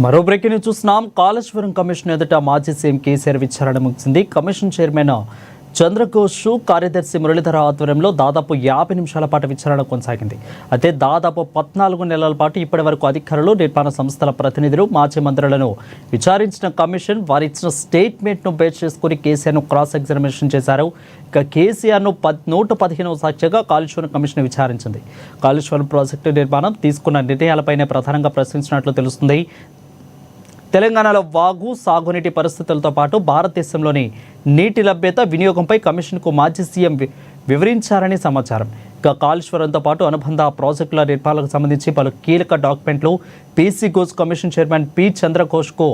మరో breaking news చూస్తున్నాం. Kaleshwaram commission ఎదుట మాజీ సీఎం కేసీఆర్ విచారణ ముగిసింది. కమిషన్ చైర్మన్ చంద్రఘోష్, కార్యదర్శి మురళీధర ఆధ్వర్యంలో దాదాపు 50 నిమిషాల పాటు విచారణ కొనసాగింది. అయితే దాదాపు 14 నెలల పాటు ఇప్పటి వరకు అధికారులు, నిర్మాణ సంస్థల ప్రతినిధులు, మాజీ మంత్రులను విచారించిన కమిషన్ వారి ఇచ్చిన స్టేట్మెంట్ను బేస్ చేసుకుని కేసీఆర్ను క్రాస్ ఎగ్జామినేషన్ చేశారు. ఇక కేసీఆర్ను 115వ సాక్షిగా కాళేశ్వరం కమిషన్ విచారించింది. కాళేశ్వరం ప్రాజెక్టు నిర్మాణం తీసుకున్న నిర్ణయాలపైనే ప్రధానంగా ప్రశ్నించినట్లు తెలుస్తుంది. తెలంగాణలో వాగు, సాగునీటి పరిస్థితులతో పాటు భారతదేశంలోని నీటి లభ్యత, వినియోగంపై కమిషన్కు మాజీ సీఎం వివరించారని సమాచారం. ఇక కాళేశ్వరంతో పాటు అనుబంధ ప్రాజెక్టుల నిర్మాణాలకు సంబంధించి పలు కీలక డాక్యుమెంట్లు PC Ghosh commission chairman P చంద్రఘోష్కు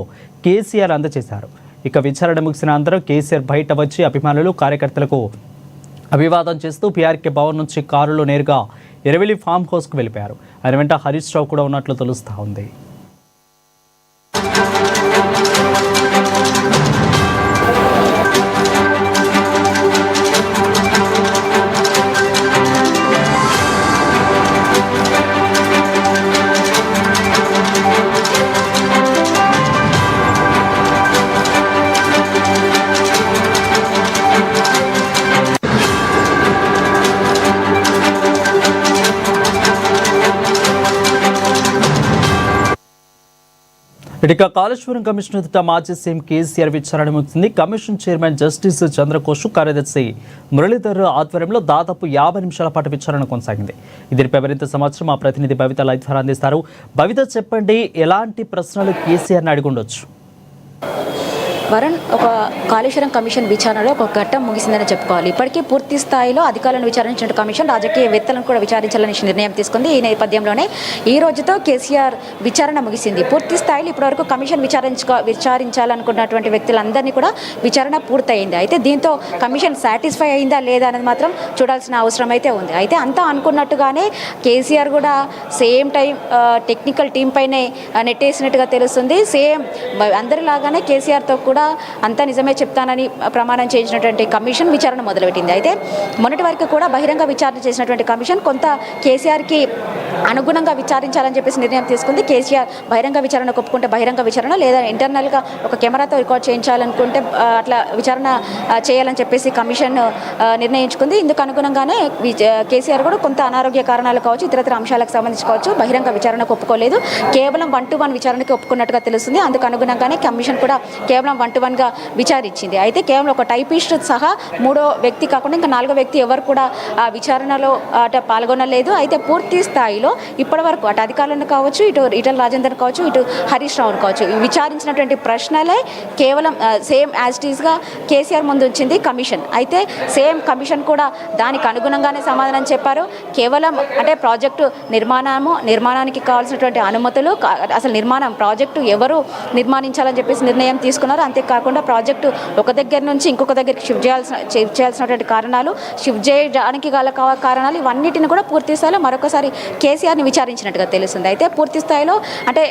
కేసీఆర్ అందజేశారు. ఇక విచారణ ముగిసిన అనంతరం కేసీఆర్ బయట వచ్చి అభిమానులు, కార్యకర్తలకు అభివాదం చేస్తూ పీఆర్కే భవన్ నుంచి కారులో నేరుగా ఎరవెల్లి ఫామ్ హౌస్కు వెళ్ళిపోయారు. ఆయన వెంట హరీష్ రావు కూడా ఉన్నట్లు తెలుస్తూ ఉంది. ఇక కాళేశ్వరం కమిషన్ ఎదుట మాజీ సీఎం కేసీఆర్ విచారణ ముగిసింది. కమిషన్ చైర్మన్ జస్టిస్ చంద్రఘోష్, కార్యదర్శి మురళీధర్ ఆధ్వర్యంలో దాదాపు 50 నిమిషాల పాటు విచారణ కొనసాగింది. దీనిపై మరింత సమాచారం మా ప్రతినిధి భవిత లైవ్ ద్వారా అందిస్తారు. భవిత, చెప్పండి, ఎలాంటి ప్రశ్నలు కేసీఆర్ని అడిగి ఉండొచ్చు? వరుణ్, ఒక కాళేశ్వరం కమిషన్ విచారణలో ఒక ఘట్టం ముగిసిందని చెప్పుకోవాలి. ఇప్పటికీ పూర్తి స్థాయిలో అధికారులను విచారించిన కమిషన్ రాజకీయవేత్తలను కూడా విచారించాలని నిర్ణయం తీసుకుంది. ఈ నేపథ్యంలోనే ఈ రోజుతో కేసీఆర్ విచారణ ముగిసింది. పూర్తి స్థాయిలో ఇప్పటివరకు కమిషన్ విచారించాలనుకున్నటువంటి వ్యక్తులందరినీ కూడా విచారణ పూర్తయింది. అయితే దీంతో కమిషన్ సాటిస్ఫై అయిందా లేదా అనేది మాత్రం చూడాల్సిన అవసరం అయితే ఉంది. అయితే అంతా అనుకున్నట్టుగానే కేసీఆర్ కూడా సేమ్ టైం టెక్నికల్ టీం పైనే నెట్టేసినట్టుగా తెలుస్తుంది. సేమ్ అందరిలాగానే కేసీఆర్తో కూడా అంతా నిజమే చెప్తానని ప్రమాణం చేసినటువంటి కమిషన్ విచారణ మొదలుపెట్టింది. అయితే మొన్నటి వరకు కూడా బహిరంగ విచారణ చేసినటువంటి కమిషన్ కొంత కేసీఆర్కి అనుగుణంగా విచారించాలని చెప్పేసి నిర్ణయం తీసుకుంది. కేసీఆర్ బహిరంగ విచారణ ఒప్పుకుంటే బహిరంగ విచారణ, లేదా ఇంటర్నల్గా ఒక కెమెరాతో రికార్డ్ చేయించాలనుకుంటే అట్లా విచారణ చేయాలని చెప్పేసి కమిషన్ నిర్ణయించుకుంది. ఇందుకు అనుగుణంగానే కేసీఆర్ కూడా కొంత అనారోగ్య కారణాలు కావచ్చు, ఇతరత్ర అంశాలకు సంబంధించి కావచ్చు, బహిరంగ విచారణకు ఒప్పుకోలేదు. కేవలం 1-to-1 విచారణకి ఒప్పుకున్నట్టుగా తెలుస్తుంది. అందుకు అనుగుణంగానే కమిషన్ కూడా కేవలం 1-to-1గా విచారించింది. అయితే కేవలం ఒక టైపిస్ట్ సహా 3వ వ్యక్తి కాకుండా ఇంకా 4వ వ్యక్తి ఎవరు కూడా ఆ విచారణలో పాల్గొనలేదు. అయితే పూర్తి స్థాయిలో ఇప్పటివరకు అటు అధికారులను కావచ్చు, ఇటు ఈటెల రాజేందర్ కావచ్చు, ఇటు హరీష్ రావును కావచ్చు, విచారించినటువంటి ప్రశ్నలే కేవలం సేమ్ యాజ్ ఇట్ ఈస్గా కేసీఆర్ ముందు ఉంచింది కమిషన్. అయితే సేమ్ కమిషన్ కూడా దానికి అనుగుణంగానే సమాధానం చెప్పారు. కేవలం అంటే ప్రాజెక్టు నిర్మాణానికి కావాల్సినటువంటి అనుమతులు, అసలు ప్రాజెక్టు ఎవరు నిర్మాణించాలని చెప్పేసి నిర్ణయం తీసుకున్నారు. అంతేకాకుండా ప్రాజెక్టు ఒక దగ్గర నుంచి ఇంకొక దగ్గరికి షిఫ్ట్ చేయాల్సినటువంటి కారణాలు, షిఫ్ట్ చేయడానికి గల కారణాలు, ఇవన్నిటిని కూడా పూర్తి స్థాయిలో మరొకసారి కేసీఆర్ని విచారించినట్టుగా తెలుస్తుంది. అయితే పూర్తి స్థాయిలో అంటే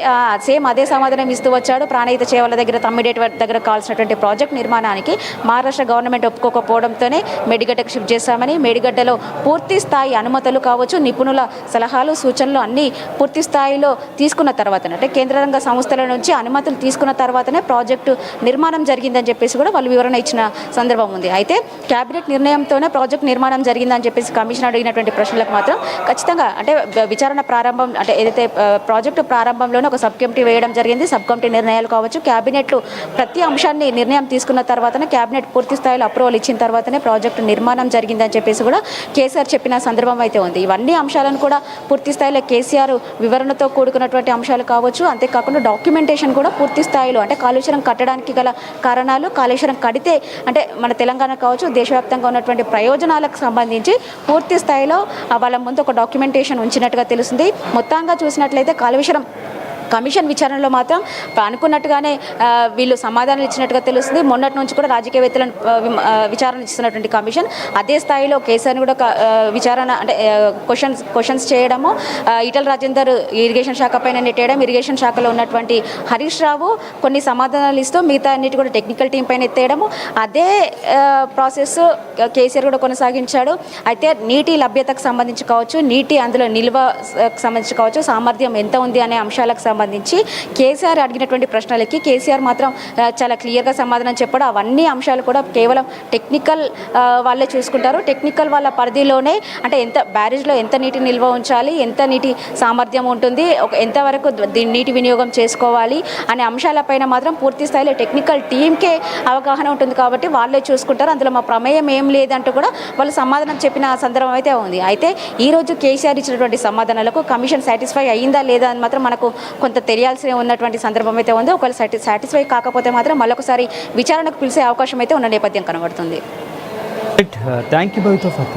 సేమ్ అదే సమాధానం ఇస్తూ వచ్చాడు. ప్రాణహిత చేవల దగ్గర, తమ్మిడేటి దగ్గర కావాల్సినటువంటి ప్రాజెక్ట్ నిర్మాణానికి మహారాష్ట్ర గవర్నమెంట్ ఒప్పుకోకపోవడంతోనే మేడిగడ్డకు షిఫ్ట్ చేస్తామని, మేడిగడ్డలో పూర్తి స్థాయి అనుమతులు కావచ్చు, నిపుణుల సలహాలు, సూచనలు అన్నీ పూర్తి స్థాయిలో తీసుకున్న తర్వాతనే, అంటే కేంద్ర రంగ సంస్థల నుంచి అనుమతులు తీసుకున్న తర్వాతనే ప్రాజెక్టు నిర్మాణం జరిగిందని చెప్పేసి కూడా వాళ్ళు వివరణ ఇచ్చిన సందర్భం ఉంది. అయితే కేబినెట్ నిర్ణయంతోనే ప్రాజెక్ట్ నిర్మాణం జరిగిందని చెప్పేసి కమిషన్ అడిగినటువంటి ప్రశ్నలకు మాత్రం ఖచ్చితంగా అంటే విచారణ ప్రారంభం, అంటే ఏదైతే ప్రాజెక్టు ప్రారంభంలోనే ఒక సబ్ కమిటీ వేయడం జరిగింది. సబ్ కమిటీ నిర్ణయాలు కావచ్చు, క్యాబినెట్లు ప్రతి అంశాన్ని నిర్ణయం తీసుకున్న తర్వాతనే, క్యాబినెట్ పూర్తి స్థాయిలో అప్రూవల్ ఇచ్చిన తర్వాతనే ప్రాజెక్టు నిర్మాణం జరిగిందని చెప్పేసి కూడా కేసీఆర్ చెప్పిన సందర్భం అయితే ఉంది. ఇవన్నీ అంశాలను కూడా పూర్తి స్థాయిలో కేసీఆర్ వివరణతో కూడుకున్నటువంటి అంశాలు కావచ్చు. అంతేకాకుండా డాక్యుమెంటేషన్ కూడా పూర్తి స్థాయిలో, అంటే కాళేశ్వరం కట్టడానికి గల కారణాలు, కాళేశ్వరం కడితే అంటే మన తెలంగాణ కావచ్చు, దేశవ్యాప్తంగా ఉన్నటువంటి ప్రయోజనాలకు సంబంధించి పూర్తి స్థాయిలో వాళ్ళ ముందు ఒక డాక్యుమెంటేషన్ ఉంచినట్టుగా తెలుస్తుంది. మొత్తంగా చూసినట్లయితే కాళేశ్వరం కమిషన్ విచారణలో మాత్రం అనుకున్నట్టుగానే వీళ్ళు సమాధానాలు ఇచ్చినట్టుగా తెలుస్తుంది. మొన్నటి నుంచి కూడా రాజకీయవేత్తలను విచారణ ఇస్తున్నటువంటి కమిషన్ అదే స్థాయిలో కేసీఆర్ని కూడా విచారణ అంటే క్వశ్చన్స్ చేయడము, ఈటెల రాజేందర్ ఇరిగేషన్ శాఖ పైన నెట్టేయడం, ఇరిగేషన్ శాఖలో ఉన్నటువంటి హరీష్ రావు కొన్ని సమాధానాలు ఇస్తూ మిగతా అన్నిటి కూడా టెక్నికల్ టీం పైన ఎత్తేయడము, అదే ప్రాసెస్ కేసీఆర్ కూడా కొనసాగించాడు. అయితే నీటి లభ్యతకు సంబంధించి కావచ్చు, నీటి అందులో నిల్వ సంబంధించి కావచ్చు, సామర్థ్యం ఎంత ఉంది అనే అంశాలకు సంబంధించి సంబంధించి కేసీఆర్ అడిగినటువంటి ప్రశ్నలకి కేసీఆర్ మాత్రం చాలా క్లియర్గా సమాధానం చెప్పడం, అవన్నీ అంశాలు కూడా కేవలం టెక్నికల్ వాళ్ళే చూసుకుంటారు. టెక్నికల్ వాళ్ళ పరిధిలోనే అంటే ఎంత బ్యారేజ్లో ఎంత నీటి నిల్వ ఉంచాలి, ఎంత నీటి సామర్థ్యం ఉంటుంది, ఎంతవరకు నీటి వినియోగం చేసుకోవాలి అనే అంశాలపైన మాత్రం పూర్తి స్థాయిలో టెక్నికల్ టీంకే అవగాహన ఉంటుంది కాబట్టి వాళ్ళే చూసుకుంటారు. అందులో మా ప్రమేయం ఏం లేదంటూ కూడా వాళ్ళు సమాధానం చెప్పిన సందర్భం అయితే ఉంది. అయితే ఈరోజు కేసీఆర్ ఇచ్చినటువంటి సమాధానాలకు కమిషన్ సాటిస్ఫై అయ్యిందా లేదా అని మాత్రం మనకు కొంత తెలియాల్సి ఉన్నటువంటి సందర్భం అయితే ఉంది. ఒకవేళ సాటిస్ఫై కాకపోతే మాత్రం మళ్ళొకసారి విచారణకు పిలిచే అవకాశం అయితే ఉన్న నేపథ్యం కనబడుతుంది. Thank you Bavitha for